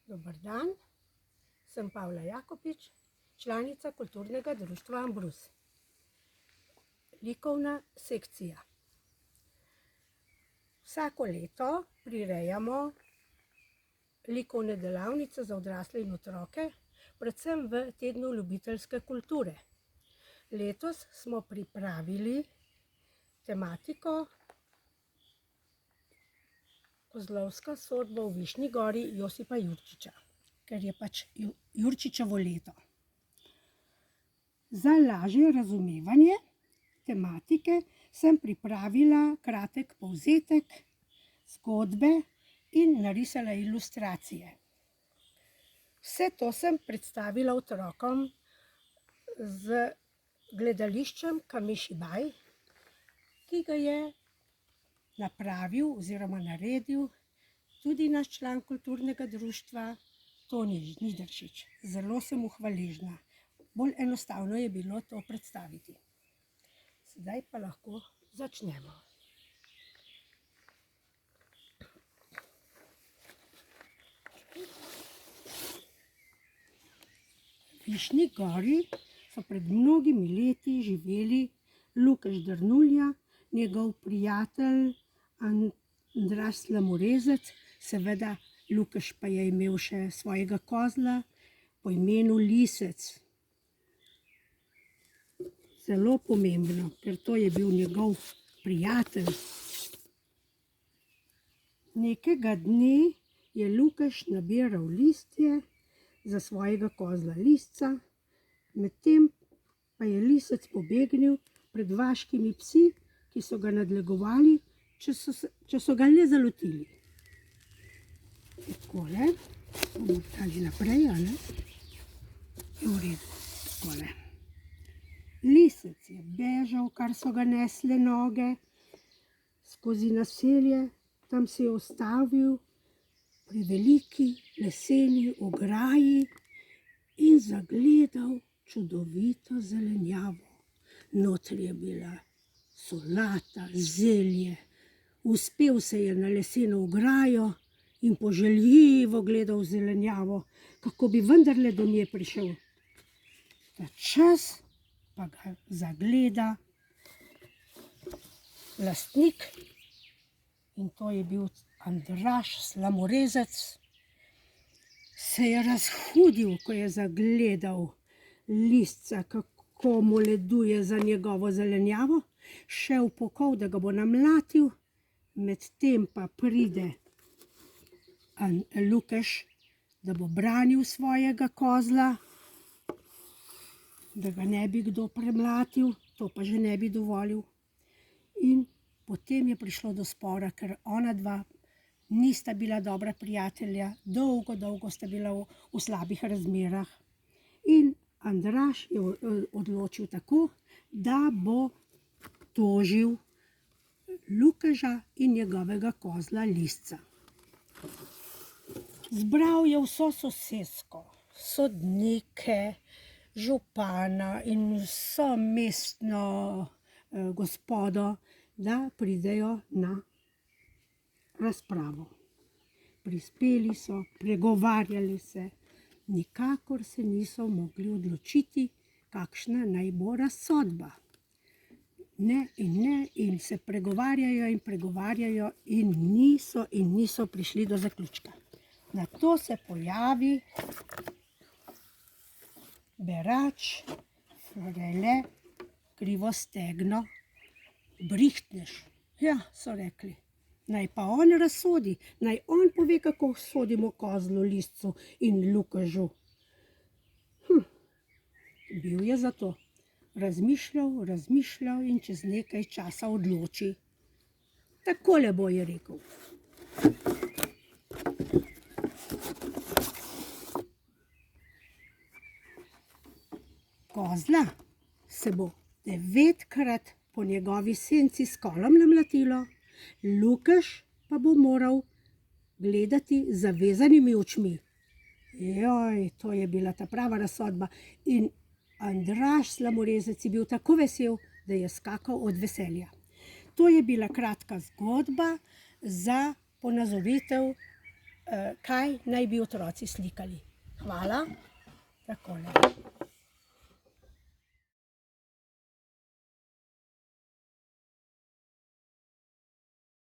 Dober dan, sem Pavla Jakopič, članica Kulturnega društva Ambrus. Likovna sekcija. Vsako leto prirejamo likovne delavnice za odrasle in otroke, predvsem v tednu ljubiteljske kulture. Letos smo pripravili tematiko Kozlovska sodba v Višnji gori Josipa Jurčiča, ker je pač Jurčičevo leto. Za lažje razumevanje tematike sem pripravila kratek povzetek zgodbe in narisala ilustracije. Vse to sem predstavila otrokom z gledališčem Kamišibaj, ki ga je napravil oziroma naredil tudi naš član kulturnega društva Toni Žnidaršič. Zelo sem mu hvaležna. Bolj enostavno je bilo to predstaviti. Sedaj pa lahko začnemo. V Višnji gori so pred mnogimi leti živeli Lukaš Drnulja, njegov prijatelj Andraž Slamorezec, seveda Lukaš pa je imel še svojega kozla po imenu Lisec. Zelo pomembno, ker to je bil njegov prijatelj. Nekega dne je Lukaš nabiral listje za svojega kozla Lisca, medtem pa je Lisec pobegnil pred vaškimi psi, ki so ga nadlegovali, če so ga le zalotili. Takole, bomo dali naprej, ali? Je v redu, takole. Lisec je bežal, kar so ga nesle noge, skozi naselje, tam se je ustavil pri veliki leseni ograji in zagledal čudovito zelenjavo. Notri je bila solata, zelje. Uspel se je na leseno ograjo in poželjivo gledal zelenjavo, kako bi vendarle do nje prišel. Ta čas pa ga zagleda lastnik, in to je bil Andraž Slamorezec. Se je razhudil, ko je zagledal Lisca, kako moleduje za njegovo zelenjavo, šel pokol, da ga bo namlatil, medtem pa pride Lukaš, da bo branil svojega kozla, da ga ne bi kdo premlatil, to pa že ne bi dovolil. In potem je prišlo do spora, ker ona dva nista bila dobra prijatelja, dolgo sta bila v slabih razmerah. In Andraž je odločil tako, da bo tožil Lukaža in njegovega kozla Lisca. Zbral je vso sosesko, sodnike, župana in vso mestno gospodo, da pridejo na razpravo. Prispeli so, pregovarjali se, nikakor se niso mogli odločiti, kakšna naj bo razsodba. Ne in se pregovarjajo in niso prišli do zaključka. Nato se pojavi berač Frele Krivostegno Brichtneš. Ja, so rekli, naj pa on razsodi, naj on pove, kako sodimo kozlu Liscu in Lukažu. Bil je za to. Razmišljal in čez nekaj časa odloči. Takole bo, je rekel. Kozla se bo 9-krat po njegovi senci s kolom namlatilo, Lukaš pa bo moral gledati z zavezanimi očmi. Joj, to je bila ta prava razsodba. In Andraž Slamorezec je bil tako vesel, da je skakal od veselja. To je bila kratka zgodba za ponazoritev kaj naj bi otroci slikali. Hvala. Takole.